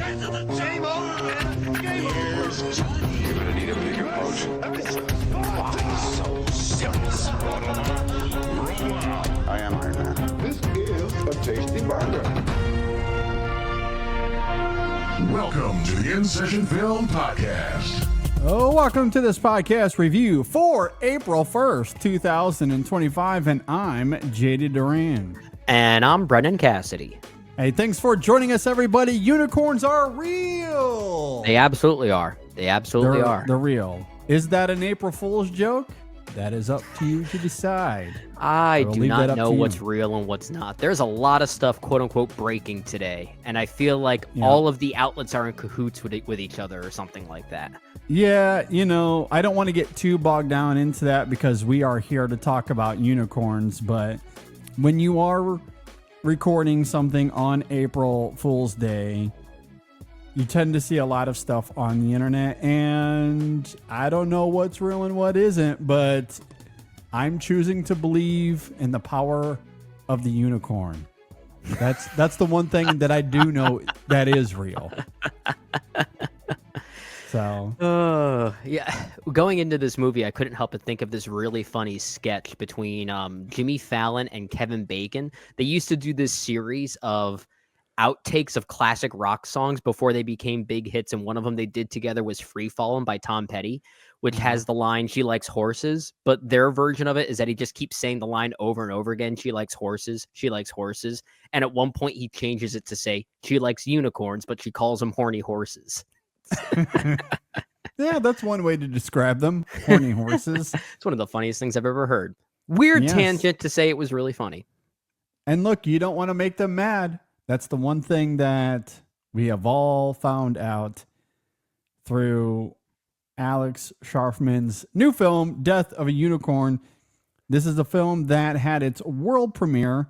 Game over, man. Game over. You're gonna need a bigger boat. So serious. I am Iron Man. This is a tasty burger. Welcome to the In Session Film Podcast. Oh, welcome to this podcast review for April 1st, 2025, and I'm JD Duran. And I'm Brendan Cassidy. Hey, thanks for joining us, everybody. Unicorns are real. They absolutely are. They absolutely are. They're real. Is that an April Fool's joke? That is up to you to decide. I will do leave that not up know to you. what's real and what's not. There's a lot of stuff, quote unquote, breaking today. And I feel like Yeah. all of the outlets are in cahoots with each other or something like that. Yeah, I don't want to get too bogged down into that because we are here to talk about unicorns. But when you are recording something on April Fool's Day, you tend to see a lot of stuff on the internet, and I don't know what's real and what isn't, but I'm choosing to believe in the power of the unicorn. That's the one thing that I do know that is real. So, Yeah. Going into this movie, I couldn't help but think of this really funny sketch between Jimmy Fallon and Kevin Bacon. They used to do this series of outtakes of classic rock songs before they became big hits, and one of them they did together was Free Fallin' by Tom Petty, which has the line, "She likes horses," but their version of it is that he just keeps saying the line over and over again, "She likes horses, she likes horses," and at one point he changes it to say, "She likes unicorns, but she calls them horny horses." yeah, that's one way to describe them. Horny horses. It's one of the funniest things I've ever heard. Weird Yes. tangent to say it was really funny. And look, you don't want to make them mad. That's the one thing that we have all found out through Alex Scharfman's new film, Death of a Unicorn. This is a film that had its world premiere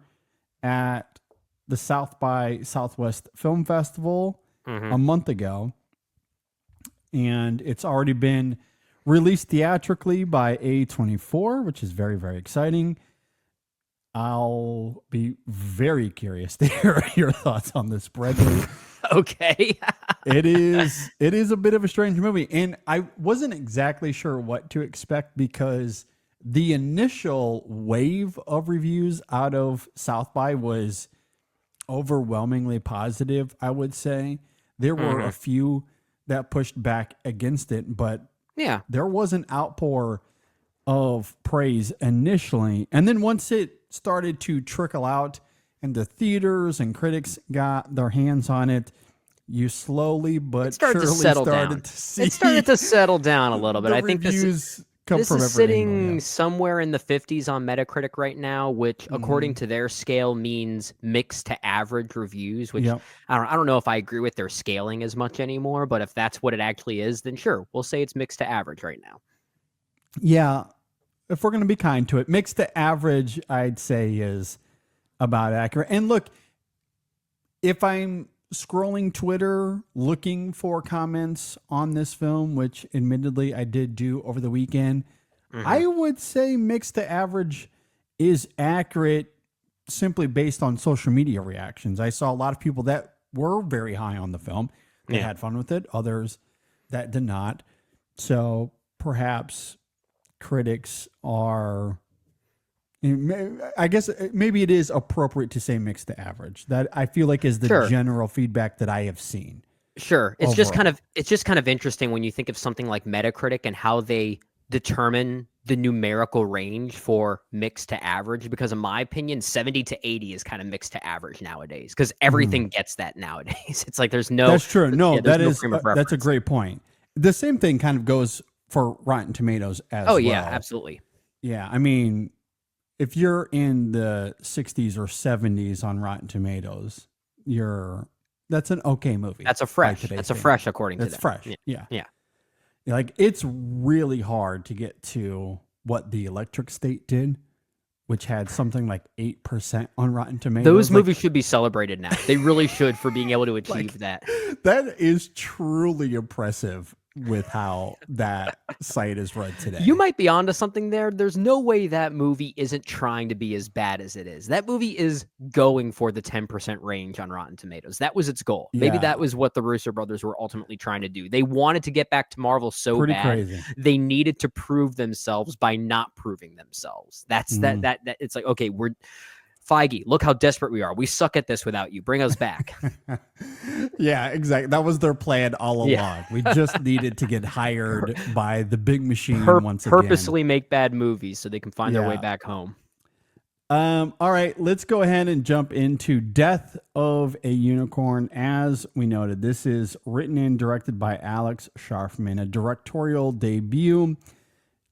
at the South by Southwest Film Festival a month ago. And it's already been released theatrically by A24, which is very, very exciting. I'll be very curious to hear your thoughts on this, Bradley. Okay. It is a bit of a strange movie, and I wasn't exactly sure what to expect because the initial wave of reviews out of South by was overwhelmingly positive, I would say. There were a few that pushed back against it, but Yeah. there was an outpour of praise initially. And then once it started to trickle out and the theaters and critics got their hands on it, you slowly but started to surely settle started down. to see It started to settle down a little bit. the I think this reviews come is from every sitting angle, yeah. somewhere in the 50s on Metacritic right now, which according to their scale means mixed to average reviews, which Yep. I don't know if I agree with their scaling as much anymore, but if that's what it actually is, then sure, we'll say it's mixed to average right now. Yeah, if we're going to be kind to it, mixed to average, I'd say is about accurate. And look, if I'm scrolling Twitter looking for comments on this film, which admittedly I did do over the weekend, I would say mixed to average is accurate simply based on social media reactions. I saw a lot of people that were very high on the film. They had fun with it. Others that did not. So perhaps critics are, I guess maybe it is appropriate to say mixed to average. That I feel like is the Sure. general feedback that I have seen. Sure. It's just Overall. kind of interesting when you think of something like Metacritic and how they determine the numerical range for mixed to average, because in my opinion 70 to 80 is kind of mixed to average nowadays because everything gets that nowadays. It's like there's no That's true. No, yeah, there's that no is frame of that's a reference. great point. The same thing kind of goes for Rotten Tomatoes as well. Oh yeah, absolutely. Yeah, I mean, if you're in the 60s or 70s on Rotten Tomatoes, that's an okay movie. That's a by fresh. today's That's a standards. fresh according That's to them. fresh. Yeah. Yeah. Yeah. Like it's really hard to get to what The Electric State did, which had something like 8% on Rotten Tomatoes. Those Like, movies should be celebrated now. They really should for being able to achieve that. that is truly impressive. with how that site is read today. You might be onto something there. There's no way that movie isn't trying to be as bad as it is. That movie is going for the 10% range on Rotten Tomatoes. That was its goal. Maybe Yeah. that was what the Russo brothers were ultimately trying to do. They wanted to get back to Marvel so Pretty bad. crazy. They needed to prove themselves by not proving themselves. That's that it's like, okay, we're Feige, look how desperate we are. We suck at this without you. Bring us back. Yeah, exactly. That was their plan all along. Yeah. We just needed to get hired by the big machine once again. Purposely make bad movies so they can find their way Yeah. back home. All right, let's go ahead and jump into Death of a Unicorn. As we noted, this is written and directed by Alex Scharfman, a directorial debut.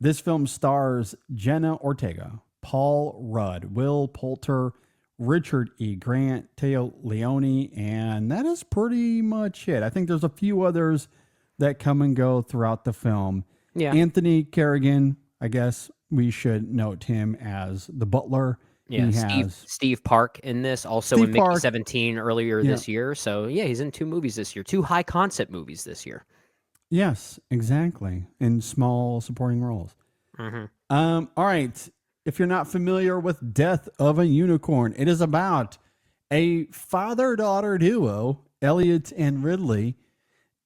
This film stars Jenna Ortega, Paul Rudd, Will Poulter, Richard E. Grant, Teo Leone, and that is pretty much it. I think there's a few others that come and go throughout the film. Yeah. Anthony Kerrigan, I guess we should note him as the butler. Yeah, He Steve Park in this, also Steve in Mickey Park. 17 earlier this year. So yeah, he's in 2 movies this year, 2 high concept movies this year. Yes, exactly. In small supporting roles. Mm-hmm. All right. If you're not familiar with Death of a Unicorn, it is about a father-daughter duo, Elliot and Ridley.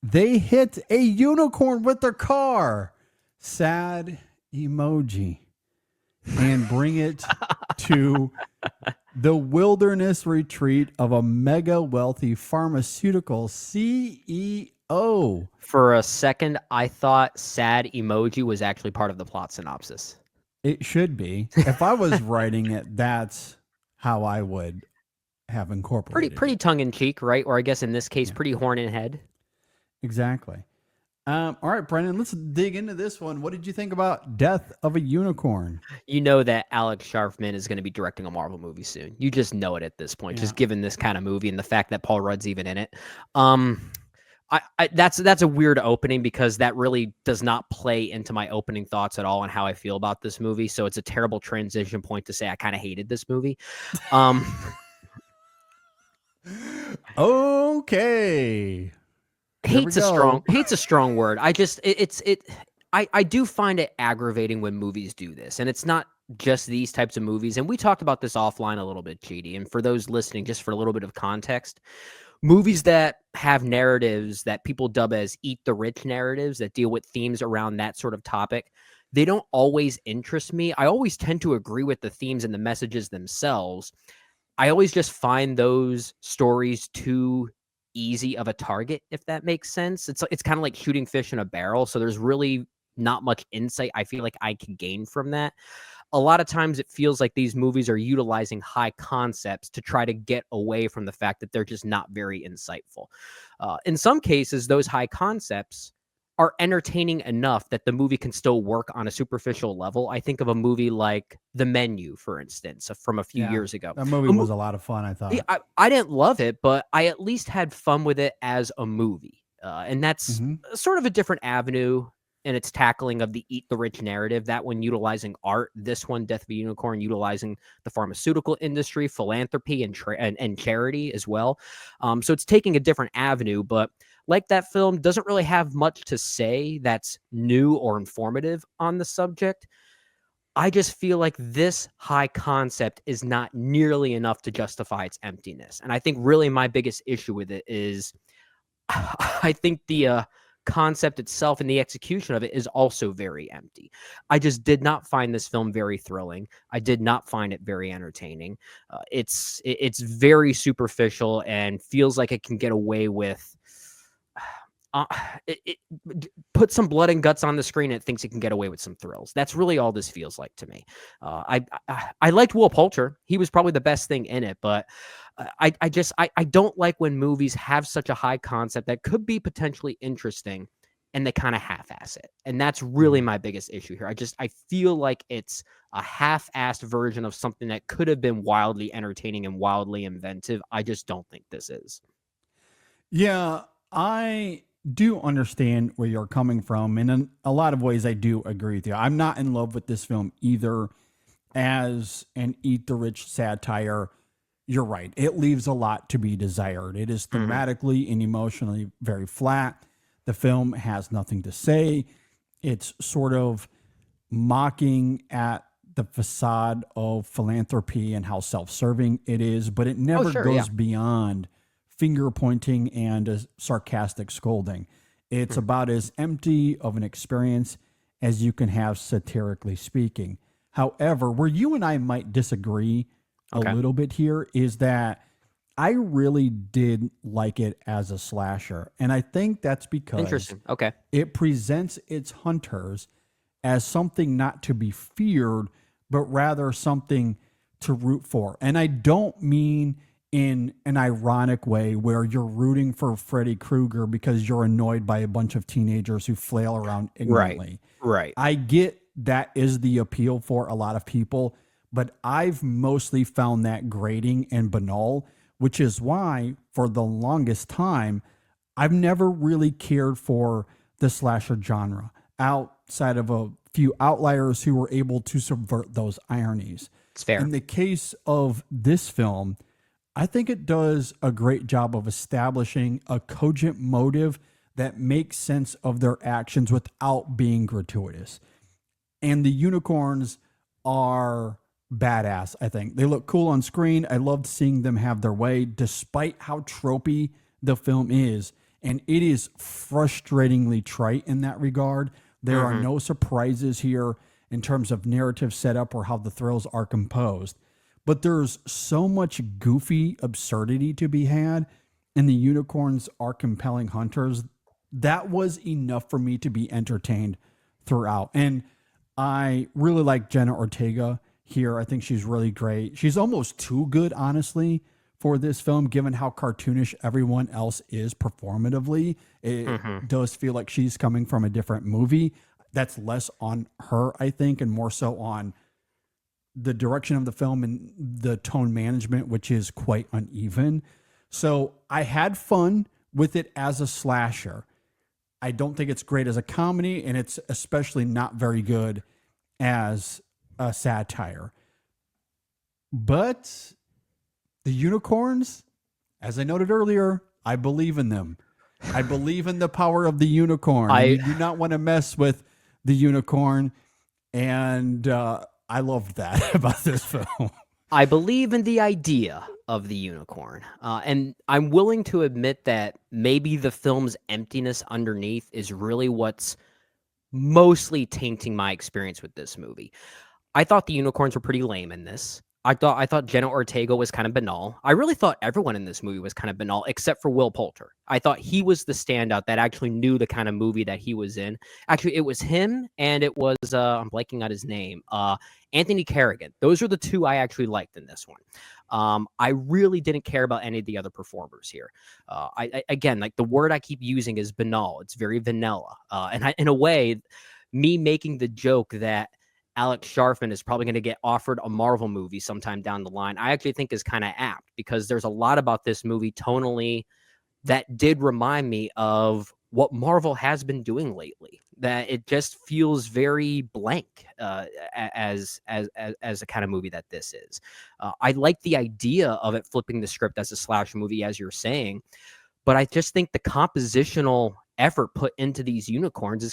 They hit a unicorn with their car. Sad emoji. And bring it to the wilderness retreat of a mega wealthy pharmaceutical CEO. For a second, I thought sad emoji was actually part of the plot synopsis. It should be. If I was writing it, that's how I would have incorporated Pretty it. tongue in cheek, right? Or I guess in this case, pretty horn in head. Exactly. All right, Brendan, let's dig into this one. What did you think about Death of a Unicorn? You know that Alex Scharfman is going to be directing a Marvel movie soon. You just know it at this point, just given this kind of movie and the fact that Paul Rudd's even in it. That's a weird opening because that really does not play into my opening thoughts at all on how I feel about this movie. So it's a terrible transition point to say I kind of hated this movie. Okay. Hate's a strong word. I do find it aggravating when movies do this, and it's not just these types of movies. And we talked about this offline a little bit, GD. And for those listening, just for a little bit of context, movies that have narratives that people dub as eat the rich narratives that deal with themes around that sort of topic, they don't always interest me. I always tend to agree with the themes and the messages themselves. I always just find those stories too easy of a target, if that makes sense. It's kind of like shooting fish in a barrel. So there's really not much insight I feel like I can gain from that. A lot of times it feels like these movies are utilizing high concepts to try to get away from the fact that they're just not very insightful. In some cases, those high concepts are entertaining enough that the movie can still work on a superficial level. I think of a movie like The Menu, for instance, from a few years ago. That movie was a lot of fun, I thought. I didn't love it, but I at least had fun with it as a movie. And that's sort of a different avenue in its tackling of the eat the rich narrative. That one utilizing art, this one, Death of a Unicorn, utilizing the pharmaceutical industry, philanthropy, and charity as well. So it's taking a different avenue, but like that film doesn't really have much to say that's new or informative on the subject. I just feel like this high concept is not nearly enough to justify its emptiness. And I think really my biggest issue with it is I think the concept itself and the execution of it is also very empty. I just did not find this film very thrilling. I did not find it very entertaining. It's very superficial and feels like it can get away with put some blood and guts on the screen and it thinks it can get away with some thrills. That's really all this feels like to me. I liked Will Poulter. He was probably the best thing in it, but I don't like when movies have such a high concept that could be potentially interesting and they kind of half-ass it. And that's really my biggest issue here. I feel like it's a half-assed version of something that could have been wildly entertaining and wildly inventive. I just don't think this is. Yeah, I do understand where you're coming from. And in a lot of ways, I do agree with you. I'm not in love with this film either as an eat the rich satire. You're right. It leaves a lot to be desired. It is thematically and emotionally very flat. The film has nothing to say. It's sort of mocking at the facade of philanthropy and how self-serving it is, but it never sure, goes yeah. beyond finger pointing and a sarcastic scolding. It's about as empty of an experience as you can have, satirically speaking. However, where you and I might disagree a Okay. little bit here is that I really did like it as a slasher. And I think that's because Interesting. Okay. it presents its hunters as something not to be feared, but rather something to root for. And I don't mean in an ironic way where you're rooting for Freddy Krueger because you're annoyed by a bunch of teenagers who flail around ignorantly. Right. I get that is the appeal for a lot of people, but I've mostly found that grating and banal, which is why for the longest time, I've never really cared for the slasher genre outside of a few outliers who were able to subvert those ironies. It's fair. In the case of this film, I think it does a great job of establishing a cogent motive that makes sense of their actions without being gratuitous. And the unicorns are badass, I think. They look cool on screen. I loved seeing them have their way, despite how tropey the film is. And it is frustratingly trite in that regard. There are no surprises here in terms of narrative setup or how the thrills are composed. But there's so much goofy absurdity to be had, and the unicorns are compelling hunters. That was enough for me to be entertained throughout. And I really like Jenna Ortega here. I think she's really great. She's almost too good, honestly, for this film, given how cartoonish everyone else is performatively. It does feel like she's coming from a different movie. That's less on her, I think, and more so on the direction of the film and the tone management, which is quite uneven. So I had fun with it as a slasher. I don't think it's great as a comedy, and it's especially not very good as a satire. But the unicorns, as I noted earlier, I believe in them. I believe in the power of the unicorn. You do not want to mess with the unicorn. And I loved that about this film. I believe in the idea of the unicorn. And I'm willing to admit that maybe the film's emptiness underneath is really what's mostly tainting my experience with this movie. I thought the unicorns were pretty lame in this. I thought Jenna Ortega was kind of banal. I really thought everyone in this movie was kind of banal, except for Will Poulter. I thought he was the standout that actually knew the kind of movie that he was in. Actually, it was him, and it was I'm blanking on his name, Anthony Carrigan. Those are the two I actually liked in this one. I really didn't care about any of the other performers here. Again, like the word I keep using is banal. It's very vanilla, and in a way, me making the joke that Alex Scharfman is probably going to get offered a Marvel movie sometime down the line, I actually think is kind of apt, because there's a lot about this movie tonally that did remind me of what Marvel has been doing lately. That it just feels very blank as a kind of movie that this is. I like the idea of it flipping the script as a slasher movie, as you're saying, but I just think the compositional effort put into these unicorns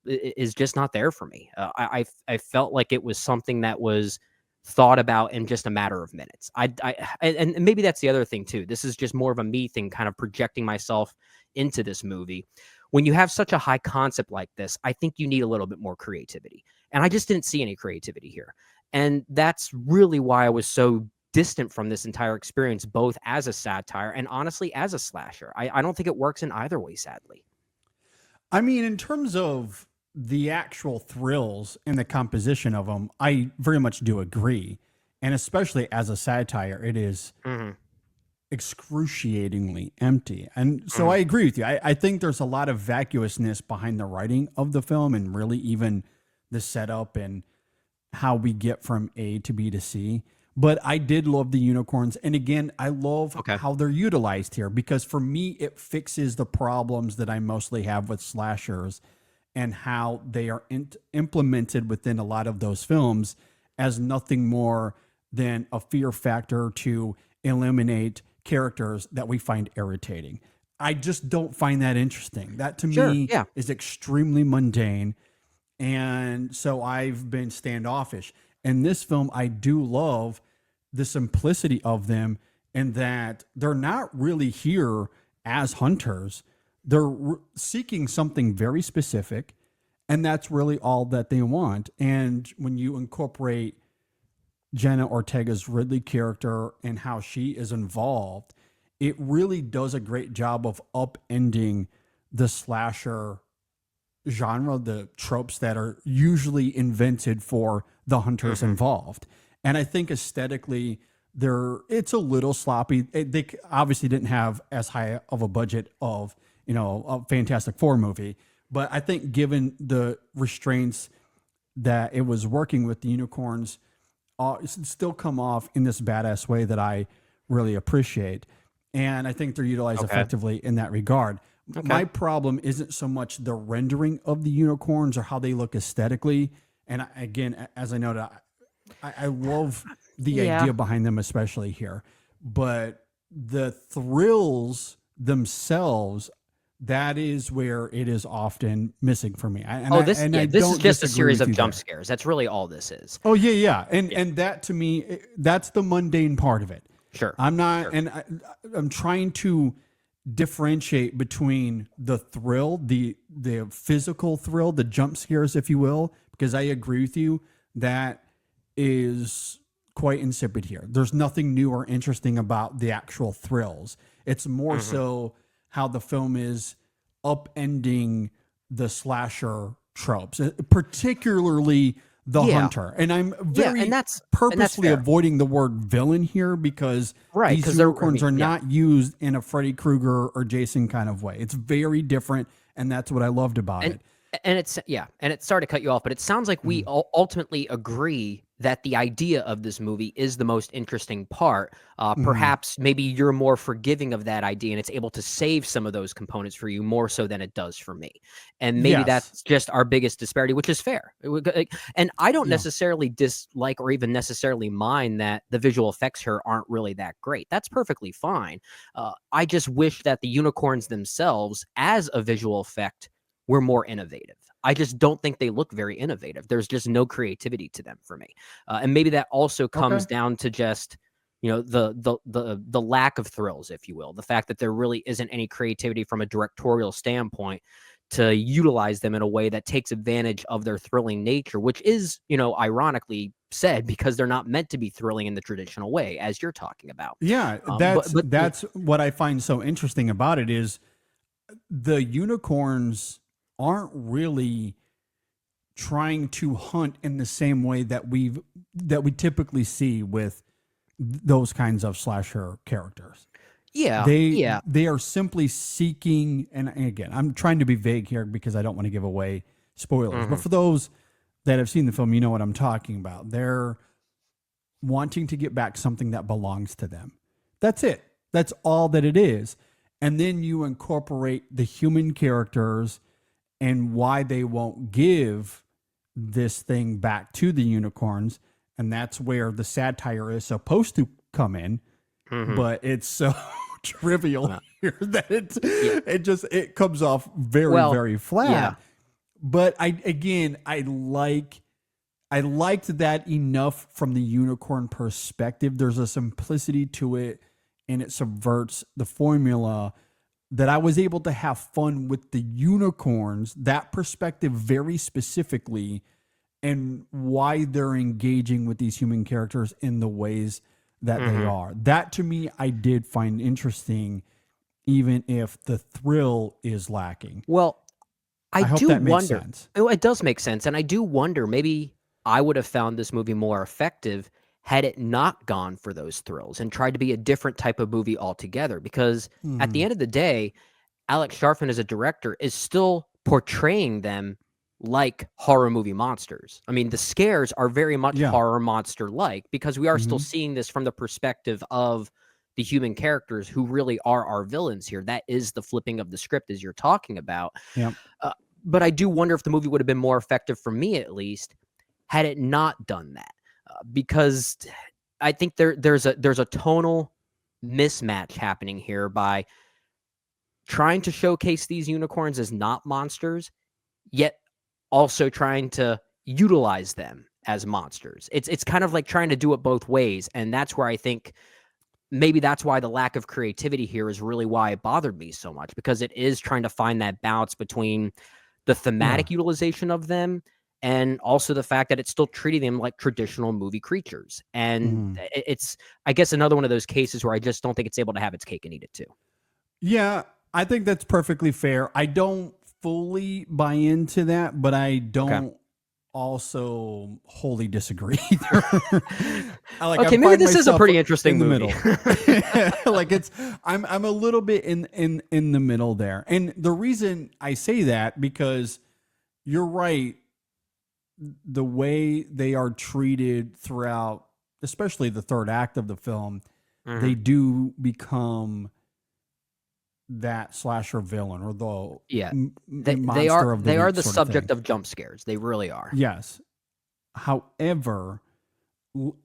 is just not there for me. I felt like it was something that was thought about in just a matter of minutes. And maybe that's the other thing too. This is just more of a me thing, kind of projecting myself into this movie. When you have such a high concept like this, I think you need a little bit more creativity. And I just didn't see any creativity here. And that's really why I was so distant from this entire experience, both as a satire and honestly as a slasher. I don't think it works in either way, sadly. I mean, in terms of the actual thrills and the composition of them, I very much do agree. And especially as a satire, it is excruciatingly empty. And so I agree with you. I think there's a lot of vacuousness behind the writing of the film, and really even the setup and how we get from A to B to C. But I did love the unicorns. And again, I love how they're utilized here, because for me, it fixes the problems that I mostly have with slashers and how they are implemented within a lot of those films as nothing more than a fear factor to eliminate characters that we find irritating. I just don't find that interesting. That to Sure, me yeah. is extremely mundane. And so I've been standoffish. In this film, I do love the simplicity of them and that they're not really here as hunters. They're seeking something very specific, and that's really all that they want. And when you incorporate Jenna Ortega's Ridley character and how she is involved, it really does a great job of upending the slasher genre, the tropes that are usually invented for the hunters involved. And I think aesthetically, it's a little sloppy. They obviously didn't have as high of a budget of a Fantastic Four movie, but I think given the restraints that it was working with, the unicorns still come off in this badass way that I really appreciate. And I think they're utilized effectively in that regard. My problem isn't so much the rendering of the unicorns or how they look aesthetically. And again, as I noted, I love the idea behind them, especially here. But the thrills themselves, that is where it is often missing for me. This is just a series of jump scares. That's really all this is. Oh yeah. And that to me, that's the mundane part of it. Sure. I'm not, and I'm trying to differentiate between the thrill, the physical thrill, the jump scares, if you will, because I agree with you that is quite insipid here. There's nothing new or interesting about the actual thrills. It's more so how the film is upending the slasher tropes, particularly the hunter. And I'm very purposely avoiding the word villain here because these unicorns are not used in a Freddy Krueger or Jason kind of way. It's very different, and that's what I loved about it. And it's sorry to cut you off, but it sounds like we ultimately agree that the idea of this movie is the most interesting part. Perhaps maybe you're more forgiving of that idea and it's able to save some of those components for you more so than it does for me. And maybe that's just our biggest disparity, which is fair. And I don't necessarily dislike or even necessarily mind that the visual effects here aren't really that great. That's perfectly fine. I just wish that the unicorns themselves as a visual effect were more innovative. I just don't think they look very innovative. There's just no creativity to them for me. And maybe that also comes down to just, the lack of thrills, if you will. The fact that there really isn't any creativity from a directorial standpoint to utilize them in a way that takes advantage of their thrilling nature, which is, ironically said because they're not meant to be thrilling in the traditional way, as you're talking about. Yeah, that's what I find so interesting about it is the unicorns aren't really trying to hunt in the same way that we typically see with those kinds of slasher characters. They are simply seeking, and again, I'm trying to be vague here because I don't want to give away spoilers, but for those that have seen the film, you know what I'm talking about. They're wanting to get back something that belongs to them. That's it. That's all that it is. And then you incorporate the human characters and why they won't give this thing back to the unicorns. And that's where the satire is supposed to come in. But it's so trivial here that it comes off very flat. Yeah. But I liked that enough from the unicorn perspective. There's a simplicity to it and it subverts the formula that I was able to have fun with the unicorns, that perspective very specifically, and why they're engaging with these human characters in the ways that they are. That to me, I did find interesting, even if the thrill is lacking. Well, I hope do that makes wonder. sense. It does make sense. And I do wonder, maybe I would have found this movie more effective had it not gone for those thrills and tried to be a different type of movie altogether. Because at the end of the day, Alex Scharfman as a director is still portraying them like horror movie monsters. I mean, the scares are very much horror monster-like because we are still seeing this from the perspective of the human characters who really are our villains here. That is the flipping of the script as you're talking about. Yep. But I do wonder if the movie would have been more effective for me, at least, had it not done that. Because I think there's a tonal mismatch happening here by trying to showcase these unicorns as not monsters, yet also trying to utilize them as monsters. It's kind of like trying to do it both ways, and that's where I think maybe that's why the lack of creativity here is really why it bothered me so much, because it is trying to find that balance between the thematic utilization of them and also the fact that it's still treating them like traditional movie creatures. And it's, I guess, another one of those cases where I just don't think it's able to have its cake and eat it too. Yeah, I think that's perfectly fair. I don't fully buy into that, but I don't also wholly disagree either. Okay, maybe this is a pretty interesting movie. Like I'm a little bit in the middle there. And the reason I say that, because you're right, the way they are treated throughout, especially the third act of the film, they do become that slasher villain, or they are the subject of jump scares. They really are. Yes. However,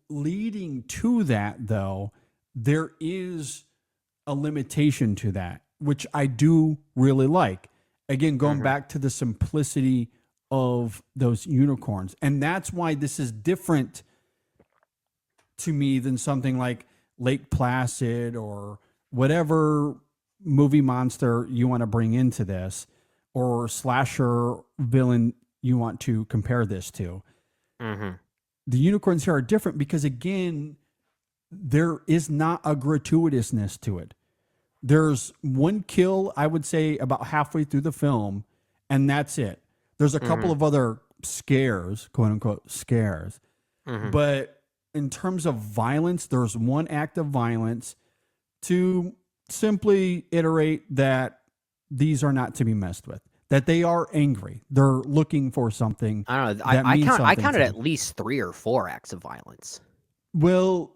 leading to that, though, there is a limitation to that, which I do really like. Again, going back to the simplicity of those unicorns. And that's why this is different to me than something like Lake Placid or whatever movie monster you want to bring into this, or slasher villain you want to compare this to. The unicorns here are different because, again, there is not a gratuitousness to it. There's one kill, I would say, about halfway through the film, and that's it. There's a couple of other scares, quote unquote scares, but in terms of violence, there's one act of violence to simply iterate that these are not to be messed with, that they are angry. They're looking for something. I don't know. I counted at least 3 or 4 acts of violence. Well,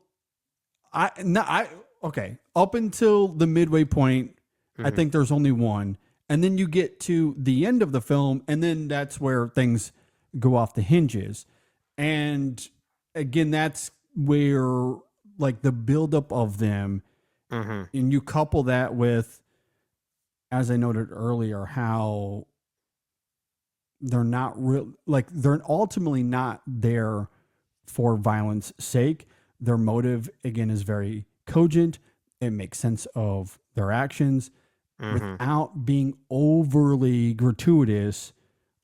okay. Up until the midway point, I think there's only one. And then you get to the end of the film, and then that's where things go off the hinges. And again, that's where, like, the buildup of them, and you couple that with, as I noted earlier, how they're not real, like, they're ultimately not there for violence sake. Their motive, again, is very cogent. It makes sense of their actions without being overly gratuitous,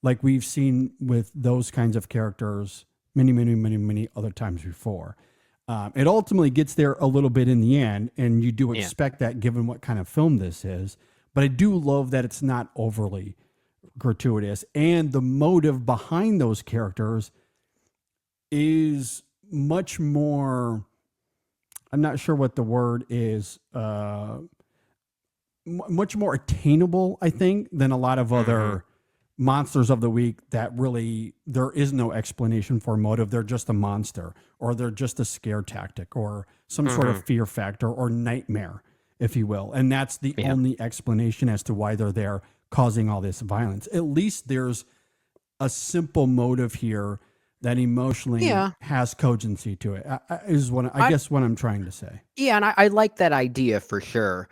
like we've seen with those kinds of characters many other times before. It ultimately gets there a little bit in the end, and you do expect that given what kind of film this is. But I do love that it's not overly gratuitous, and the motive behind those characters is much more, I'm not sure what the word is, much more attainable, I think, than a lot of other monsters of the week that really, there is no explanation for motive. They're just a monster, or they're just a scare tactic, or some sort of fear factor or nightmare, if you will. And that's the only explanation as to why they're there causing all this violence. At least there's a simple motive here that emotionally has cogency to it, is what I guess what I'm trying to say. Yeah, and I like that idea for sure.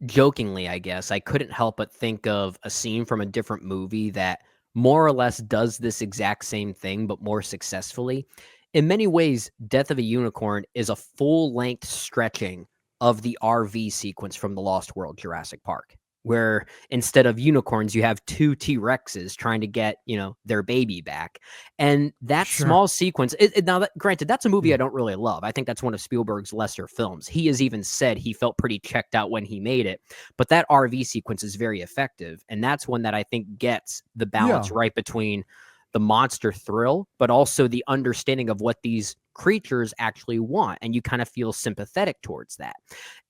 Jokingly, I guess, I couldn't help but think of a scene from a different movie that more or less does this exact same thing, but more successfully. In many ways, Death of a Unicorn is a full-length stretching of the RV sequence from The Lost World Jurassic Park, where instead of unicorns, you have 2 T-Rexes trying to get, their baby back. And that small sequence, granted, that's a movie I don't really love. I think that's one of Spielberg's lesser films. He has even said he felt pretty checked out when he made it. But that RV sequence is very effective. And that's one that I think gets the balance right between the monster thrill, but also the understanding of what these creatures actually want. And you kind of feel sympathetic towards that.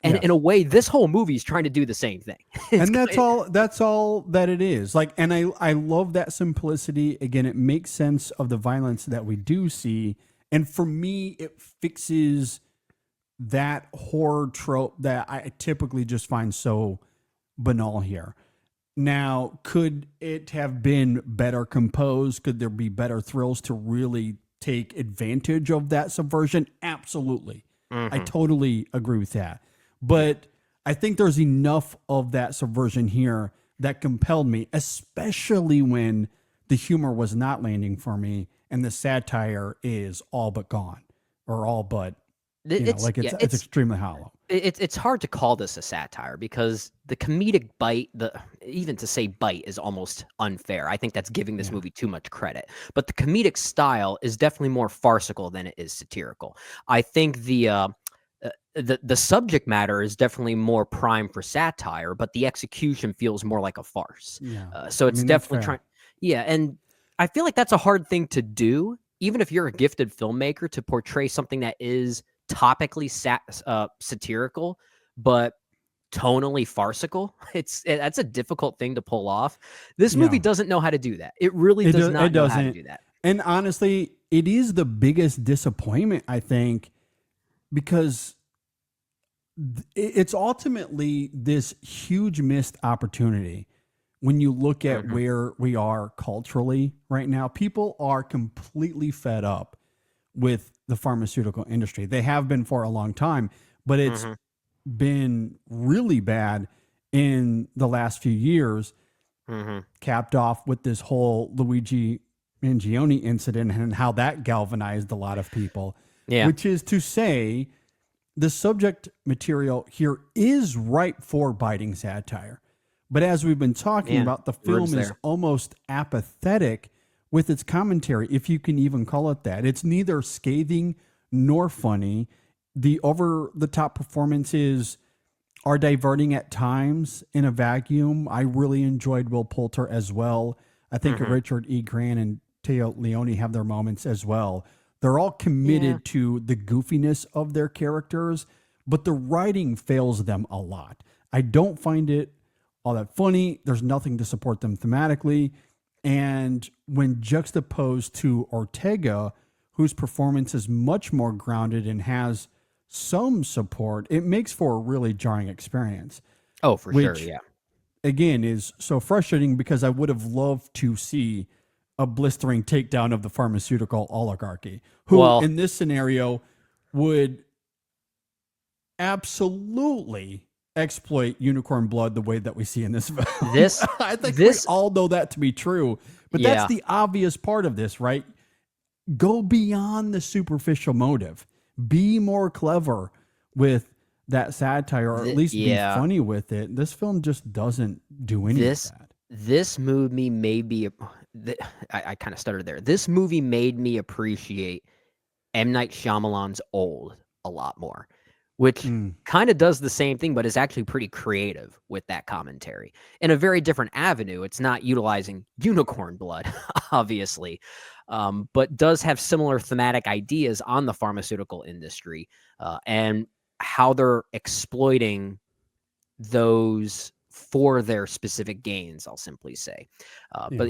And in a way, this whole movie is trying to do the same thing. And that's all that it is. Like, and I love that simplicity. Again, it makes sense of the violence that we do see. And for me, it fixes that horror trope that I typically just find so banal here. Now, could it have been better composed? Could there be better thrills to really take advantage of that subversion? Absolutely. I totally agree with that. But I think there's enough of that subversion here that compelled me, especially when the humor was not landing for me and the satire is all but gone, or all but, it's extremely hollow. It's hard to call this a satire because the comedic bite, even to say bite is almost unfair. I think that's giving this movie too much credit. But the comedic style is definitely more farcical than it is satirical. I think the subject matter is definitely more prime for satire, but the execution feels more like a farce. Yeah. So it's definitely trying. Yeah, and I feel like that's a hard thing to do, even if you're a gifted filmmaker, to portray something that is topically satirical, but tonally farcical. That's a difficult thing to pull off. This movie doesn't know how to do that. It really does not know how to do that. And honestly, it is the biggest disappointment, I think, because it's ultimately this huge missed opportunity. When you look at where we are culturally right now, people are completely fed up with the pharmaceutical industry. They have been for a long time, but it's been really bad in the last few years, capped off with this whole Luigi Mangione incident and how that galvanized a lot of people. Yeah. Which is to say, the subject material here is ripe for biting satire. But as we've been talking about, the film is almost apathetic with its commentary, if you can even call it that. It's neither scathing nor funny. The over-the-top performances are diverting at times in a vacuum. I really enjoyed Will Poulter as well. I think Richard E. Grant and Teo Leone have their moments as well. They're all committed to the goofiness of their characters, but the writing fails them a lot. I don't find it all that funny. There's nothing to support them thematically. And when juxtaposed to Ortega, whose performance is much more grounded and has some support, it makes for a really jarring experience. Oh, for sure, yeah. Again, is so frustrating because I would have loved to see a blistering takedown of the pharmaceutical oligarchy, who in this scenario would absolutely exploit unicorn blood the way that we see in this film. I think we all know that to be true, but that's the obvious part of this, right? Go beyond the superficial motive. Be more clever with that satire, or at least be funny with it. This film just doesn't do any of that. This movie made me, I kind of stuttered there. This movie made me appreciate M. Night Shyamalan's Old a lot more, which kind of does the same thing, but is actually pretty creative with that commentary in a very different avenue. It's not utilizing unicorn blood, obviously, but does have similar thematic ideas on the pharmaceutical industry and how they're exploiting those for their specific gains, I'll simply say. But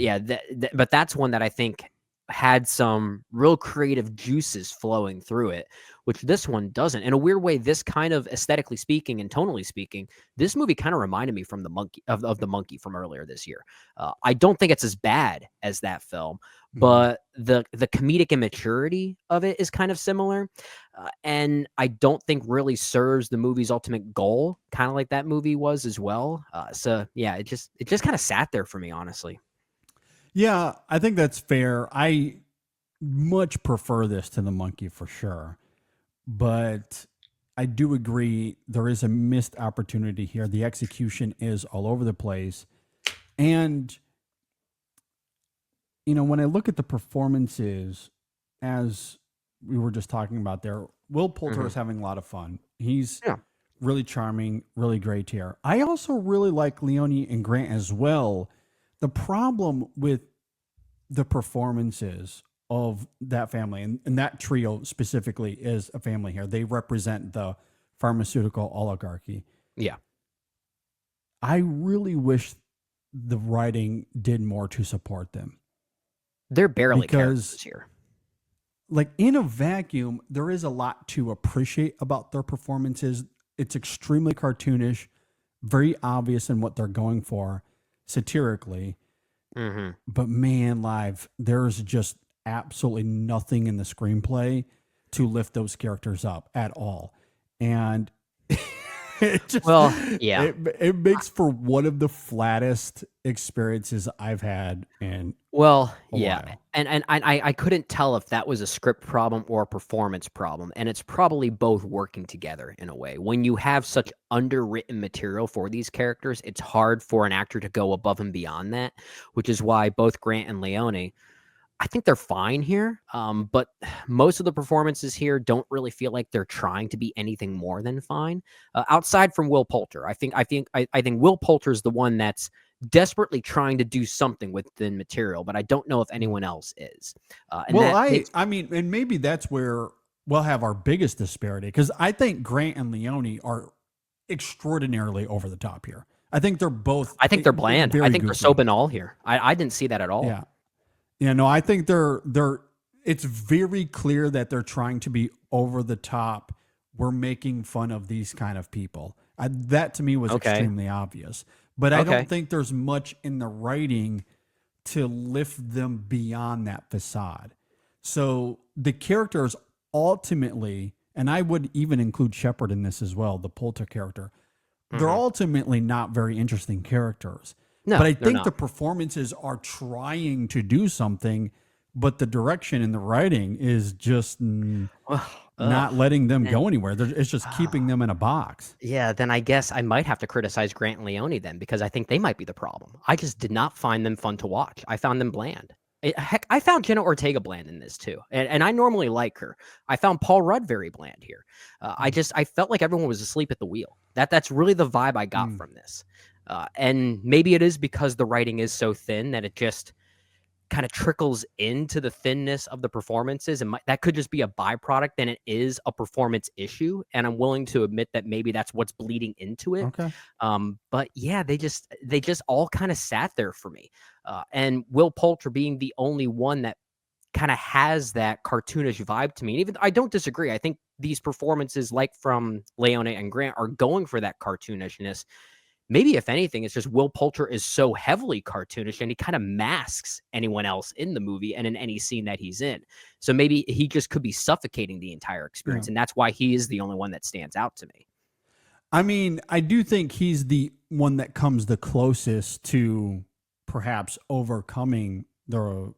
but that's one that I think had some real creative juices flowing through it, which this one doesn't. In a weird way, this kind of, aesthetically speaking and tonally speaking, this movie kind of reminded me from the monkey of the monkey from earlier this year. I don't think it's as bad as that film, but the comedic immaturity of it is kind of similar, and I don't think really serves the movie's ultimate goal, kind of like that movie was as well. So yeah, it just kind of sat there for me, honestly. Yeah, I think that's fair. I much prefer this to the monkey for sure, but I do agree there is a missed opportunity here. The execution is all over the place, and when I look at the performances, as we were just talking about there, Will Poulter is having a lot of fun. He's really charming, really great here. I also really like Leone and Grant as well. The problem with the performances of that family, and that trio specifically is a family here. They represent the pharmaceutical oligarchy. Yeah. I really wish the writing did more to support them. They're barely characters here. Like, in a vacuum, there is a lot to appreciate about their performances. It's extremely cartoonish, very obvious in what they're going for satirically. But man, live, there's just absolutely nothing in the screenplay to lift those characters up at all. And It just, Well, yeah. it makes for one of the flattest experiences I've had in Well, a yeah, while. and I couldn't tell if that was a script problem or a performance problem, and it's probably both working together in a way. When you have such underwritten material for these characters, it's hard for an actor to go above and beyond that, which is why both Grant and Leone, I think they're fine here. But most of the performances here don't really feel like they're trying to be anything more than fine. Outside from Will Poulter, I think Will Poulter is the one that's desperately trying to do something within material, but I don't know if anyone else is. And Well, that makes I mean, and maybe that's where we'll have our biggest disparity because I think Grant and Leone are extraordinarily over the top here. I think they're both I think they're bland. I very think they're so goofy. banal here. I didn't see that at all. Yeah. Yeah, no, I think they're it's very clear that they're trying to be over the top. We're making fun of these kind of people. That to me was Okay. extremely obvious. But I Okay. don't think there's much in the writing to lift them beyond that facade. So the characters ultimately, and I would even include Shepard in this as well, the Poulter character, they're ultimately not very interesting characters. No, but I they're think not. the performances are trying to do something, but the direction and the writing is just not letting them go anywhere. It's just keeping them in a box. Yeah, then I guess I might have to criticize Grant and Leone then because I think they might be the problem. I just did not find them fun to watch. I found them bland. Heck, I found Jenna Ortega bland in this too, and I normally like her. I found Paul Rudd very bland here. I felt like everyone was asleep at the wheel. That's really the vibe I got from this. And maybe it is because the writing is so thin that it just kind of trickles into the thinness of the performances, and that could just be a byproduct than it is a performance issue. And I'm willing to admit that maybe that's what's bleeding into it. Okay. But yeah, they just all kind of sat there for me. And Will Poulter being the only one that kind of has that cartoonish vibe to me. And even I don't disagree. I think these performances, like from Leone and Grant, are going for that cartoonishness. Maybe if anything, it's just Will Poulter is so heavily cartoonish and he kind of masks anyone else in the movie and in any scene that he's in. So maybe he just could be suffocating the entire experience. Yeah. And that's why he is the only one that stands out to me. I mean, I do think he's the one that comes the closest to perhaps overcoming the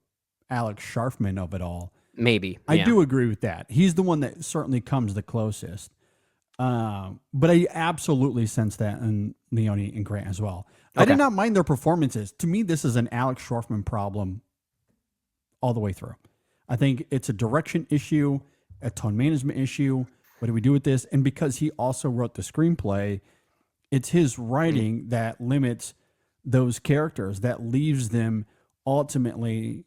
Alex Scharfman of it all. Maybe. I Yeah. do agree with that. He's the one that certainly comes the closest. But I absolutely sense that in Leone and Grant as well. I Okay. did not mind their performances. To me, this is an Alex Scharfman problem all the way through. I think it's a direction issue, a tone management issue. What do we do with this? And because he also wrote the screenplay, it's his writing that limits those characters, that leaves them ultimately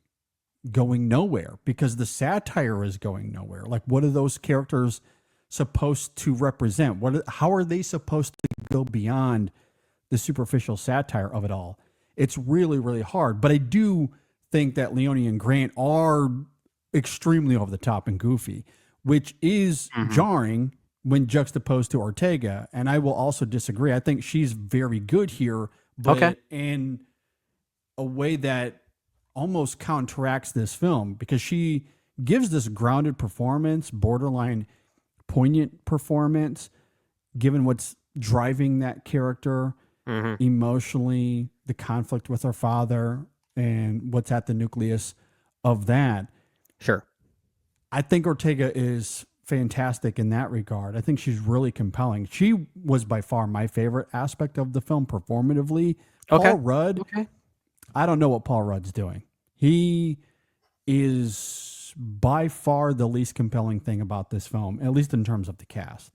going nowhere because the satire is going nowhere. Like, what are those characters supposed to represent? How are they supposed to go beyond the superficial satire of it all? It's really, really hard. But I do think that Leone and Grant are extremely over the top and goofy, which is jarring when juxtaposed to Ortega. And I will also disagree. I think she's very good here, but Okay. in a way that almost counteracts this film because she gives this grounded performance, borderline poignant performance, given what's driving that character emotionally, the conflict with her father, and what's at the nucleus of that. Sure. I think Ortega is fantastic in that regard. I think she's really compelling. She was by far my favorite aspect of the film performatively. Okay. Paul Rudd, Okay. I don't know what Paul Rudd's doing. He is by far the least compelling thing about this film, at least in terms of the cast.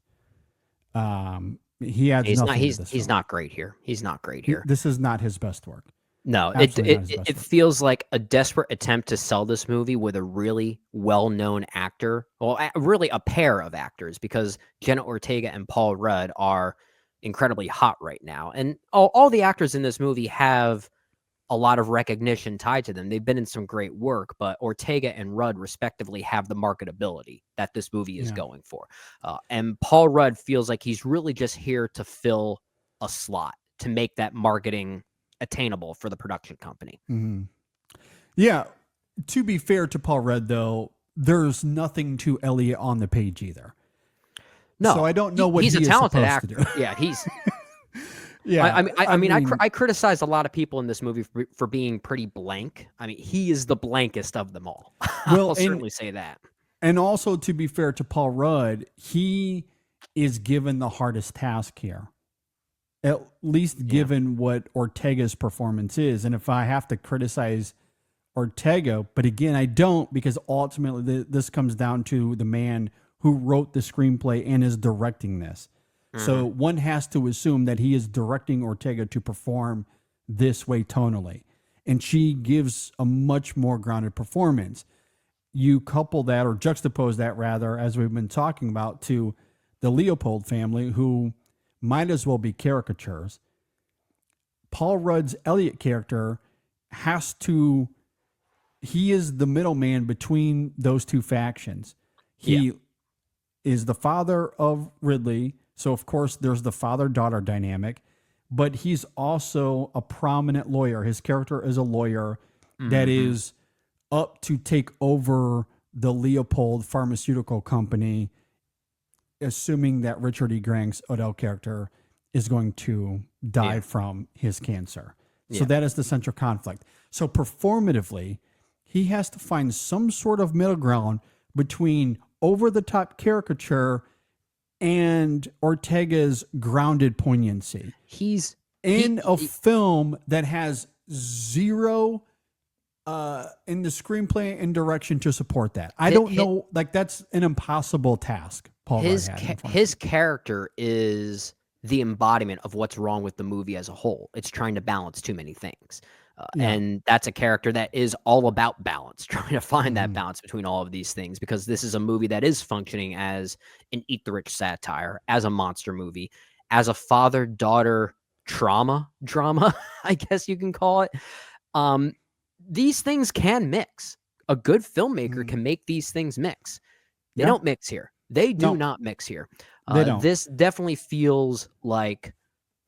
He adds He's nothing not. to He's this he's film. not great here. He's not great here. This is not his best work. No, it Absolutely it, not his it, best it work. feels like a desperate attempt to sell this movie with a really well-known actor. Well, really a pair of actors because Jenna Ortega and Paul Rudd are incredibly hot right now. And all the actors in this movie have a lot of recognition tied to them. They've been in some great work, but Ortega and Rudd respectively have the marketability that this movie is Yeah. going for. And Paul Rudd feels like he's really just here to fill a slot to make that marketing attainable for the production company. Mhm. Yeah. To be fair to Paul Rudd, though, there's nothing to Elliot on the page either. No, So I don't know what he's he a is talented supposed to actor. do. Yeah, he's. Yeah. I mean, I criticize a lot of people in this movie for being pretty blank. I mean, he is the blankest of them all. Well, I'll certainly say that. And also, to be fair to Paul Rudd, he is given the hardest task here, at least given what Ortega's performance is. And if I have to criticize Ortega, but again, I don't, because ultimately this comes down to the man who wrote the screenplay and is directing this. So one has to assume that he is directing Ortega to perform this way tonally. And she gives a much more grounded performance. You couple that, or juxtapose that rather, as we've been talking about, to the Leopold family, who might as well be caricatures. Paul Rudd's Elliot character he is the middleman between those two factions. He is the father of Ridley, so of course there's the father-daughter dynamic, but he's also a prominent lawyer. His character is a lawyer that is up to take over the Leopold pharmaceutical company, assuming that Richard E. Grant's Odell character is going to die from his cancer. So that is the central conflict. So performatively, he has to find some sort of middle ground between over-the-top caricature and Ortega's grounded poignancy. He's in a film that has zero in the screenplay and direction to support that. I don't know, like that's an impossible task. Paul Rudd had his character is the embodiment of what's wrong with the movie as a whole. It's trying to balance too many things. And that's a character that is all about balance, trying to find that balance between all of these things, because this is a movie that is functioning as an Eat the Rich satire, as a monster movie, as a father-daughter drama, I guess you can call it. These things can mix. A good filmmaker can make these things mix. They don't mix here. They do not mix here. They don't. This definitely feels like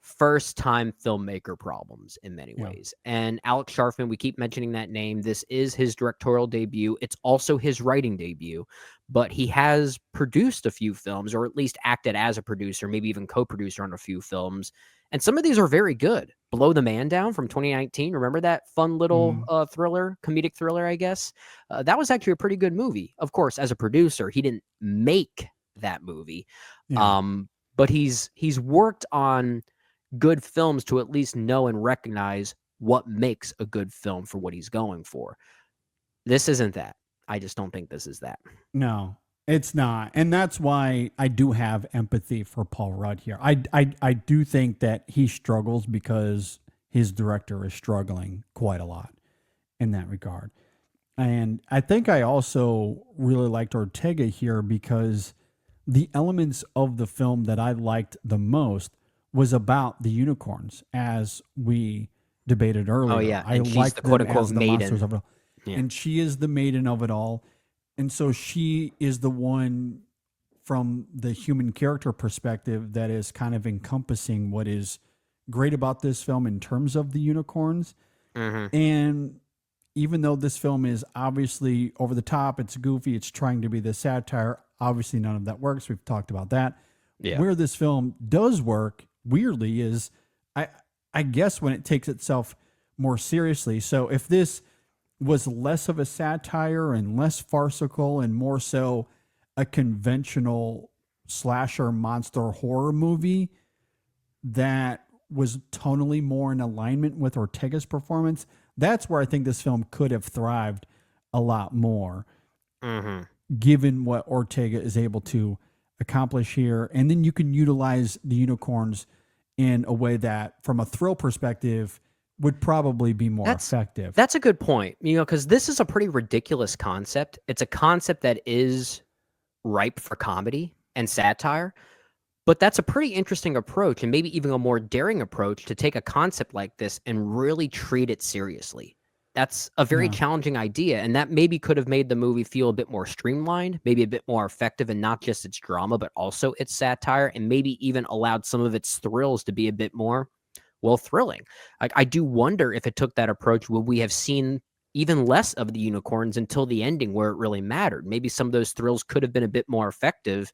first-time filmmaker problems in many ways. And Alex Scharfman, we keep mentioning that name. This is his directorial debut. It's also his writing debut, but he has produced a few films, or at least acted as a producer, maybe even co-producer on a few films. And some of these are very good. Blow the Man Down from 2019. Remember that fun little thriller, comedic thriller, I guess? That was actually a pretty good movie. Of course, as a producer, he didn't make that movie. But he's worked on good films to at least know and recognize what makes a good film for what he's going for. This isn't that. I just don't think this is that. No, it's not. And that's why I do have empathy for Paul Rudd here. I do think that he struggles because his director is struggling quite a lot in that regard. And I think I also really liked Ortega here because the elements of the film that I liked the most was about the unicorns, as we debated earlier. Oh, yeah. I And she's like the quote-unquote the maiden. monsters of it all. Yeah. And she is the maiden of it all. And so she is the one from the human character perspective that is kind of encompassing what is great about this film in terms of the unicorns. And even though this film is obviously over the top, it's goofy, it's trying to be the satire, obviously none of that works. We've talked about that. Where this film does work, weirdly, is I guess when it takes itself more seriously. So if this was less of a satire and less farcical and more so a conventional slasher monster horror movie that was tonally more in alignment with Ortega's performance, that's where I think this film could have thrived a lot more, given what Ortega is able to accomplish here. And then you can utilize the unicorns in a way that, from a thrill perspective, would probably be more effective. That's a good point, because this is a pretty ridiculous concept. It's a concept that is ripe for comedy and satire, but that's a pretty interesting approach, and maybe even a more daring approach, to take a concept like this and really treat it seriously. That's a very challenging idea, and that maybe could have made the movie feel a bit more streamlined, maybe a bit more effective in not just its drama, but also its satire, and maybe even allowed some of its thrills to be a bit more, well, thrilling. I do wonder if it took that approach, would we have seen even less of the unicorns until the ending where it really mattered? Maybe some of those thrills could have been a bit more effective,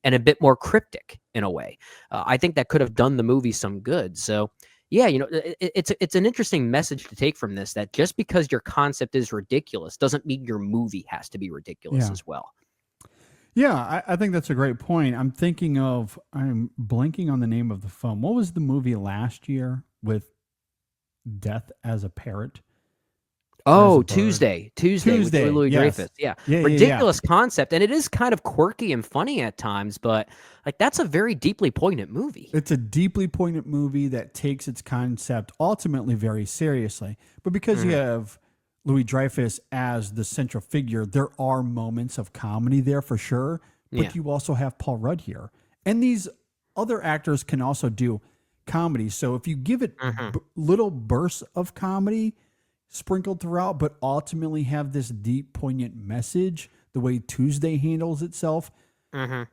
and a bit more cryptic in a way. I think that could have done the movie some good. So yeah, it's an interesting message to take from this, that just because your concept is ridiculous doesn't mean your movie has to be ridiculous Yeah. as well. Yeah, I think that's a great point. I'm blanking on the name of the film. What was the movie last year with Death as a Parrot? Oh, Bird. Tuesday with Tuesday, Louis yes. Dreyfus. Yeah. Yeah, yeah, Ridiculous concept, and it is kind of quirky and funny at times, but like that's a very deeply poignant movie. It's a deeply poignant movie that takes its concept ultimately very seriously. But because you have Louis Dreyfus as the central figure, there are moments of comedy there for sure. But Yeah. you also have Paul Rudd here. And these other actors can also do comedy. So if you give it little bursts of comedy sprinkled throughout, but ultimately have this deep, poignant message, the way Tuesday handles itself in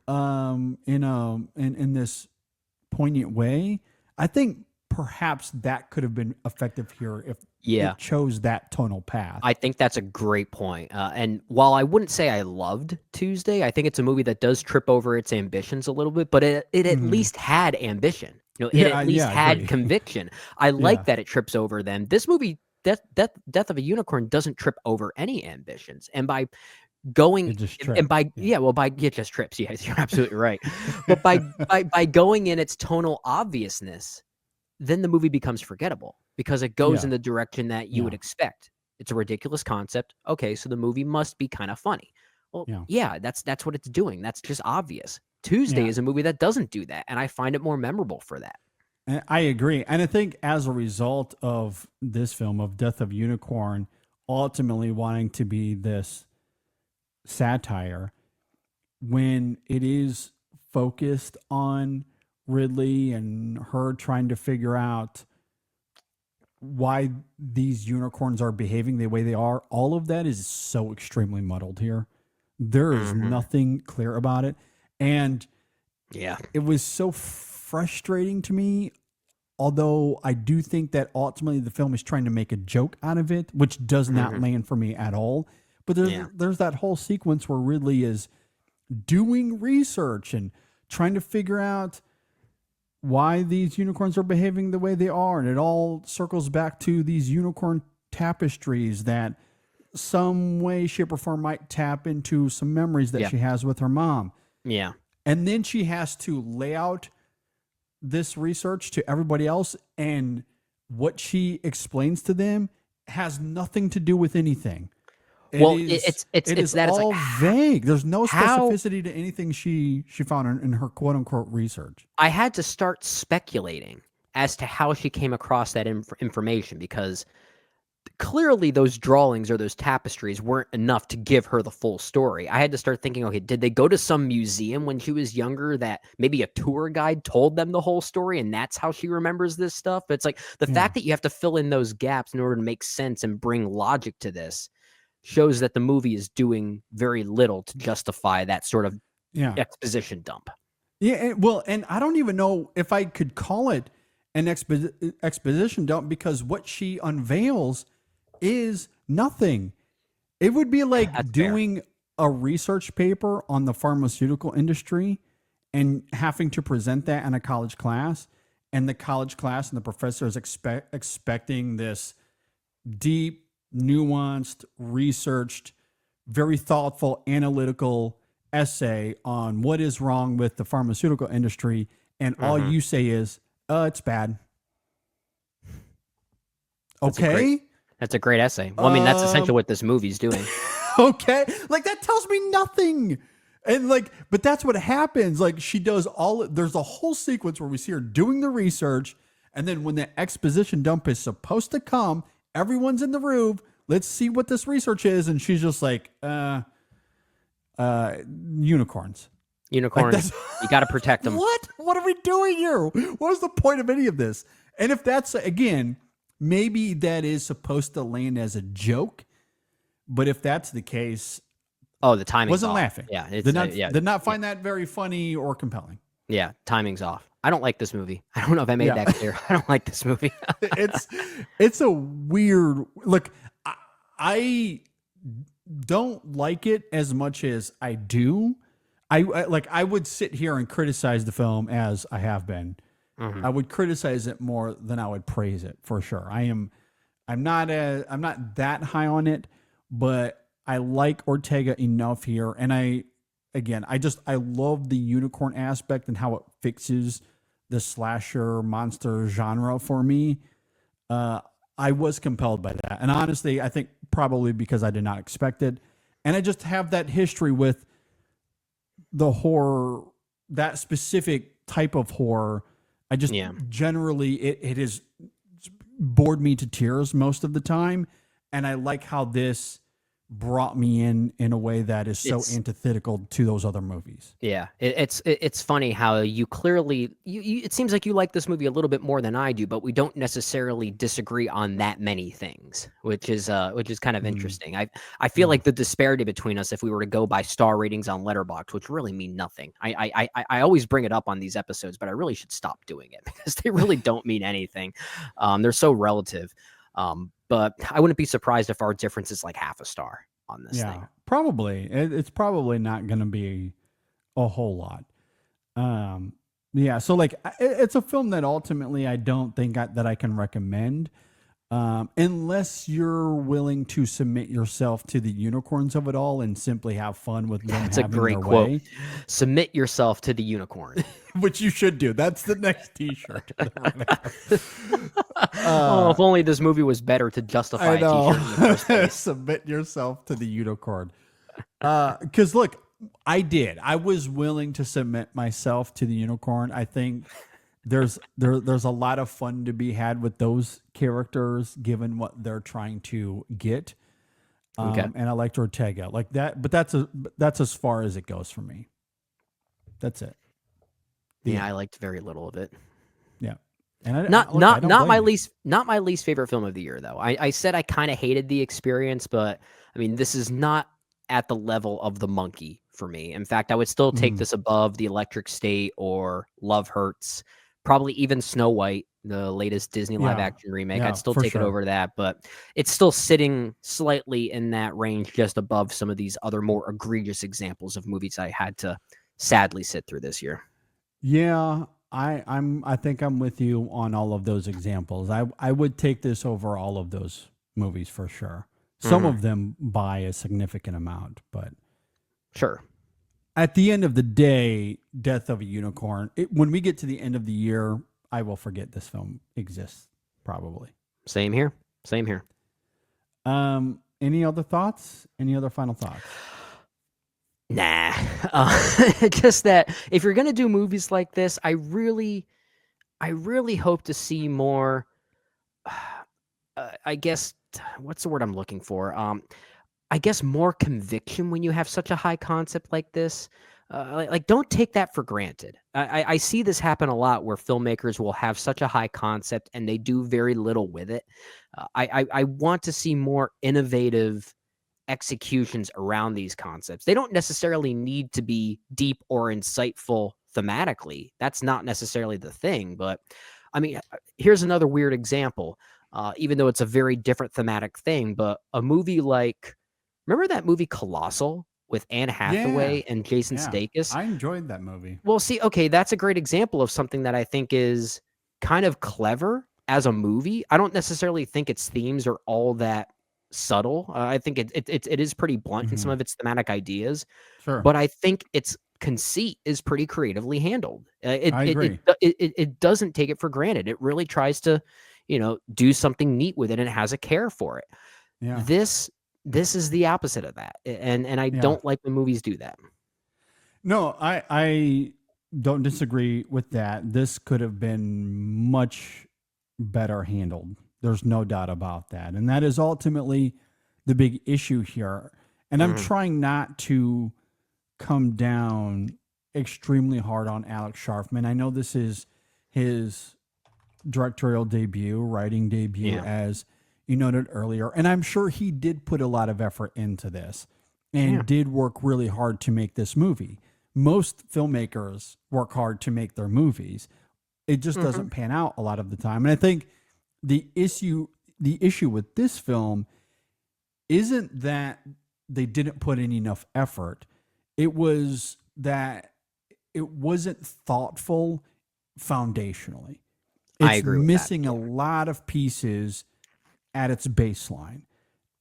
this poignant way, I think perhaps that could have been effective here if it chose that tonal path. I think that's a great point. And while I wouldn't say I loved Tuesday, I think it's a movie that does trip over its ambitions a little bit, but it at least had ambition. It at least had agree. conviction. I like that it trips over them. This movie, Death of a Unicorn, doesn't trip over any ambitions. And by going It just and by tripped. it just trips. Yes, you're absolutely right. But by going in its tonal obviousness, then the movie becomes forgettable because it goes in the direction that you would expect. It's a ridiculous concept. Okay, so the movie must be kind of funny. Well, yeah, that's what it's doing. That's just obvious. Tuesday is a movie that doesn't do that, and I find it more memorable for that. And I agree. And I think as a result of this film, of Death of Unicorn, ultimately wanting to be this satire, when it is focused on Ridley and her trying to figure out why these unicorns are behaving the way they are, all of that is so extremely muddled here. There is nothing clear about it. And it was so frustrating to me, although I do think that ultimately the film is trying to make a joke out of it, which does not land for me at all. But there's that whole sequence where Ridley is doing research and trying to figure out why these unicorns are behaving the way they are. And it all circles back to these unicorn tapestries that some way, shape, or form might tap into some memories that she has with her mom. Yeah. And then she has to lay out this research to everybody else, and what she explains to them has nothing to do with anything. It's all vague. There's no how- specificity to anything she found in her quote unquote research. I had to start speculating as to how she came across that information, because clearly those drawings or those tapestries weren't enough to give her the full story. I had to start thinking, okay, did they go to some museum when she was younger that maybe a tour guide told them the whole story and that's how she remembers this stuff? But it's like the fact that you have to fill in those gaps in order to make sense and bring logic to this shows that the movie is doing very little to justify that sort of exposition dump. Yeah, and I don't even know if I could call it an exposition dump, because what she unveils is nothing. It would be like doing a research paper on the pharmaceutical industry and having to present that in a college class, and the college class and the professor is expecting this deep, nuanced, researched, very thoughtful, analytical essay on what is wrong with the pharmaceutical industry, and all you say is, it's bad. Okay. That's a great essay. Well, I mean, that's essentially what this movie's doing. Okay. Like, that tells me nothing. And but that's what happens. Like, she does there's a whole sequence where we see her doing the research. And then when the exposition dump is supposed to come, everyone's in the room. Let's see what this research is. And she's just like, unicorns. Unicorns. You got to protect them. What are we doing here? What is the point of any of this? And if that's, again, maybe that is supposed to land as a joke, but if that's the case, the timing wasn't laughing. Yeah, did not find that very funny or compelling. Yeah, timing's off. I don't like this movie. I don't know if I made that clear. I don't like this movie. It's a weird look. I don't like it as much as I do. I would sit here and criticize the film as I have been. I would criticize it more than I would praise it for sure. I'm not that high on it, but I like Ortega enough here, and I love the unicorn aspect and how it fixes the slasher monster genre for me. I was compelled by that, and honestly, I think probably because I did not expect it, and I just have that history with the horror, that specific type of horror. I just generally it has bored me to tears most of the time, and I like how this brought me in a way that is so antithetical to those other movies. Yeah, it's funny how you clearly it seems like you like this movie a little bit more than I do, but we don't necessarily disagree on that many things, which is kind of interesting. I feel like the disparity between us, if we were to go by star ratings on Letterboxd, which really mean nothing. I always bring it up on these episodes, but I really should stop doing it because they really don't mean anything. They're so relative. But I wouldn't be surprised if our difference is like half a star on this thing. Probably. It's probably not going to be a whole lot. So like it's a film that ultimately I don't think that I can recommend unless you're willing to submit yourself to the unicorns of it all and simply have fun with them. That's a great quote. Way. Submit yourself to the unicorn. Which you should do. That's the next t-shirt. If only this movie was better to justify a t-shirt in the first place. Submit yourself to the unicorn. Because look, I was willing to submit myself to the unicorn. I think there's a lot of fun to be had with those characters given what they're trying to get. And I liked Ortega like that, but that's as far as it goes for me. That's it. Yeah, I liked very little of it. Yeah. And not my least favorite film of the year though. I said I kind of hated the experience, but I mean this is not at the level of The Monkey for me. In fact, I would still take this above The Electric State or Love Hurts, probably even Snow White, the latest Disney live action remake. I'd still take it over that, but it's still sitting slightly in that range, just above some of these other more egregious examples of movies I had to sadly sit through this year. Yeah, I think I'm with you on all of those examples. I would take this over all of those movies for sure. Some of them by a significant amount, but sure. At the end of the day, Death of a Unicorn, when we get to the end of the year, I will forget this film exists, probably. Same here. Any other thoughts? Any other final thoughts? Nah. Just that if you're going to do movies like this, I really hope to see more, I guess, what's the word I'm looking for? I guess more conviction when you have such a high concept like this. Like don't take that for granted. I see this happen a lot where filmmakers will have such a high concept and they do very little with it. I want to see more innovative executions around these concepts. They don't necessarily need to be deep or insightful thematically. That's not necessarily the thing. But I mean, here's another weird example. Even though it's a very different thematic thing, but a movie like, remember that movie Colossal with Anne Hathaway and Jason Sudeikis? I enjoyed that movie. Well, see, okay, that's a great example of something that I think is kind of clever as a movie. I don't necessarily think its themes are all that subtle. I think it is pretty blunt in some of its thematic ideas. Sure. But I think its conceit is pretty creatively handled. I agree. It doesn't take it for granted. It really tries to, do something neat with it, and it has a care for it. Yeah. This is the opposite of that. And I don't like when movies do that. No, I don't disagree with that. This could have been much better handled. There's no doubt about that. And that is ultimately the big issue here. And I'm trying not to come down extremely hard on Alex Scharfman. I know this is his directorial debut, writing debut, as you noted earlier. And I'm sure he did put a lot of effort into this and did work really hard to make this movie. Most filmmakers work hard to make their movies. It just doesn't pan out a lot of the time. And I think the issue with this film isn't that they didn't put in enough effort. It was that it wasn't thoughtful foundationally. I It's agree with that, missing a lot of pieces at its baseline.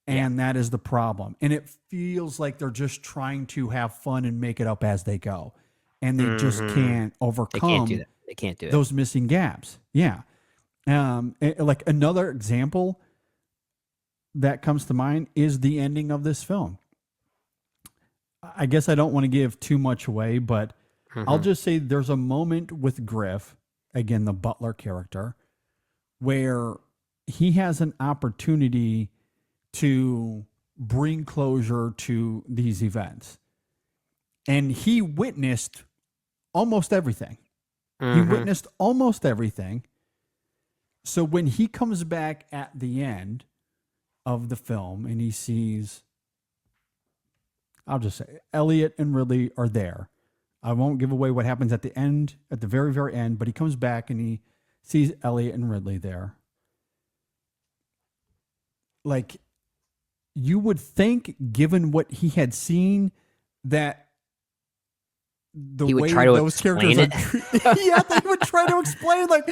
And that is the problem. And it feels like they're just trying to have fun and make it up as they go. And they just can't overcome They can't do that. They can't do it. those missing gaps. Yeah. Like another example that comes to mind is the ending of this film. I guess I don't want to give too much away, but I'll just say there's a moment with Griff, again, the butler character, where he has an opportunity to bring closure to these events. And he witnessed almost everything. He witnessed almost everything. So when he comes back at the end of the film and he sees, I'll just say, Elliot and Ridley are there. I won't give away what happens at the end, at the very, very end, but he comes back and he sees Elliot and Ridley there. Like, you would think, given what he had seen, that he would try to explain it. Yeah, they would try to explain, like,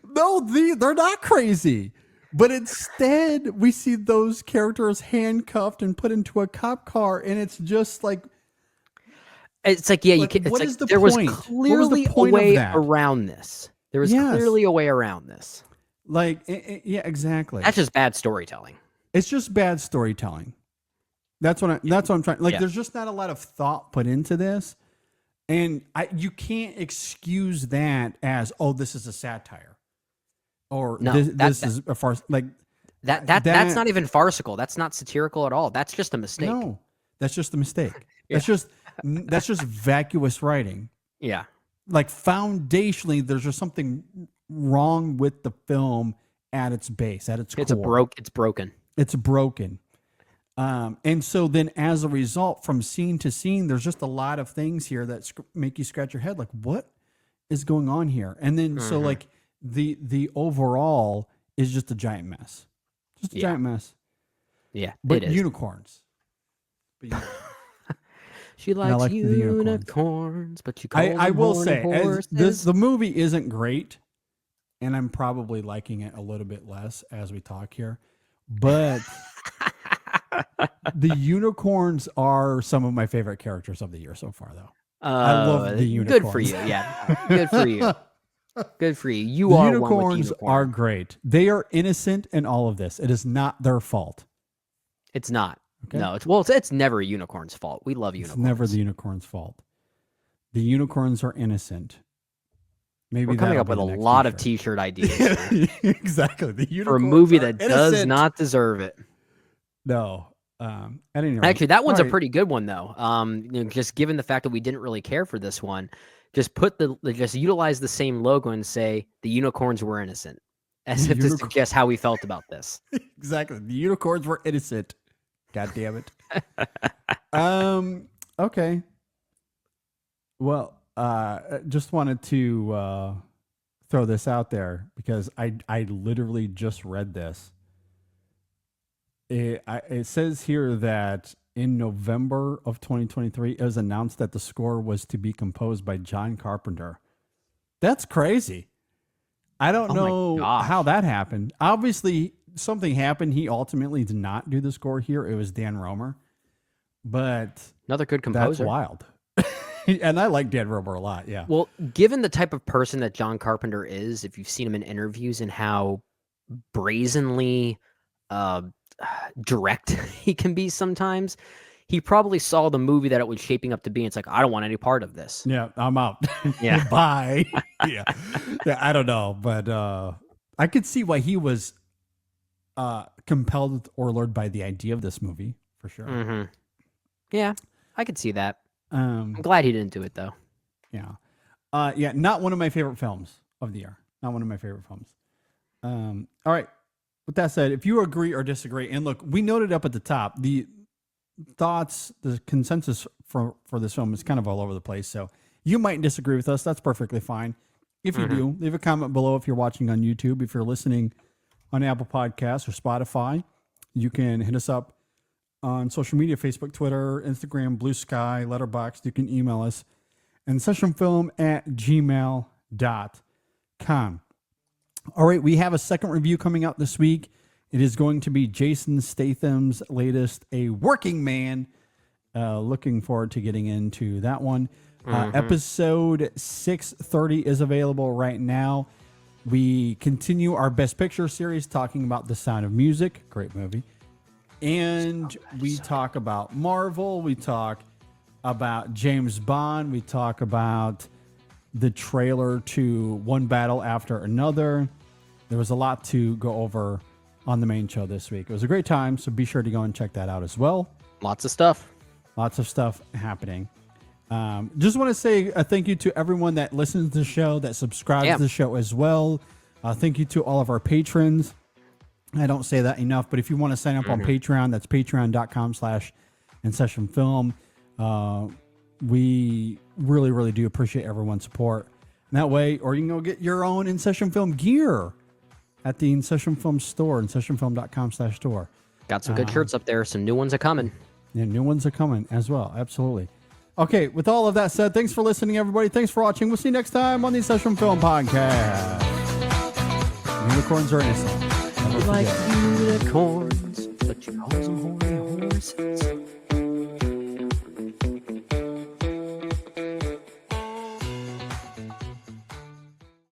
no, they're not crazy. But instead, we see those characters handcuffed and put into a cop car, and it's just like, it's like, yeah, like, you can. what It's is the like there point? was What was the clearly a point of way that? around this. There was Yes. clearly a way around this. like, yeah, exactly. That's just bad storytelling. It's just bad storytelling. That's what I'm trying. Like, Yeah. there's just not a lot of thought put into this, and you can't excuse that as, oh, this is a satire, or No, this is a farce. Like That's not even farcical. That's not satirical at all. That's just a mistake. no, that's just a mistake. That's just vacuous writing. Yeah. Like, foundationally, there's just something wrong with the film at its base, at its core. It's broken. It's broken. And so then as a result, from scene to scene, there's just a lot of things here that make you scratch your head. Like, what is going on here? And then, so like the overall is just a giant mess, just a giant mess. Yeah. But it is. unicorns. She likes like the unicorns. unicorns, but you call I them will horny say, horses. the movie isn't great, and I'm probably liking it a little bit less as we talk here, but the unicorns are some of my favorite characters of the year so far, though. I love the unicorns. Good for you. Yeah. Good for you. Good for you. You The are one with unicorns unicorn. are great. They are innocent in all of this. It is not their fault. It's not. Okay. No, it's never a unicorn's fault. We love unicorns. It's never the unicorn's fault. The unicorns are innocent. Maybe We're coming that'll up be with the a next lot of t-shirt. t-shirt ideas Exactly. The for a unicorns movie are that does innocent. not deserve it. No. At any rate. Actually, that one's All a right. pretty good one though. Just given the fact that we didn't really care for this one, just just utilize the same logo and say the unicorns were innocent, as if to suggest how we felt about this. Exactly. The unicorns were innocent. God damn it. Okay. Well, just wanted to throw this out there because I literally just read this. It says here that in November of 2023, it was announced that the score was to be composed by John Carpenter. That's crazy. I don't know how that happened. Obviously, something happened. He ultimately did not do the score here. It was Dan Romer. But Another good composer. that's wild. And I like Dan Romer a lot. Yeah. Well, given the type of person that John Carpenter is, if you've seen him in interviews and how brazenly direct he can be sometimes, he probably saw the movie that it was shaping up to be. And it's like, I don't want any part of this. Yeah, I'm out. Yeah. Bye. Yeah. I don't know, but I could see why he was compelled or lured by the idea of this movie for sure. Mm-hmm. Yeah, I could see that. I'm glad he didn't do it though. Yeah. Yeah, not one of my favorite films of the year. Not one of my favorite films. All right. With that said, if you agree or disagree, and look, we noted up at the top, the thoughts, the consensus for this film is kind of all over the place. So you might disagree with us. That's perfectly fine. If you do, leave a comment below if you're watching on YouTube. If you're listening on Apple Podcasts or Spotify, you can hit us up on social media, Facebook, Twitter, Instagram, Blue Sky, Letterboxd. You can email us InSessionFilm@gmail.com. All right, we have a second review coming out this week. It is going to be Jason Statham's latest, A Working Man. Looking forward to getting into that one. Episode 630 is available right now. We continue our Best Picture series talking about The Sound of Music. Great movie. And we talk about Marvel. We talk about James Bond. We talk about the trailer to One Battle After Another. There was a lot to go over on the main show this week. It was a great time, so be sure to go and check that out as well. Lots of stuff. Lots of stuff happening. Just want to say a thank you to everyone that listens to the show, that subscribes to the show as well. Thank you to all of our patrons. I don't say that enough, but if you want to sign up on Patreon, that's patreon.com/InSessionFilm. We really, really do appreciate everyone's support. And that way, or you can go get your own In Session Film gear at the In Session Film store, InSessionFilm.com/store. Got some good shirts up there. Some new ones are coming. Yeah, new ones are coming as well. Absolutely. Okay, with all of that said, thanks for listening, everybody. Thanks for watching. We'll see you next time on the In Session Film Podcast. Unicorns are innocent. Like unicorns, but you call them holy horses.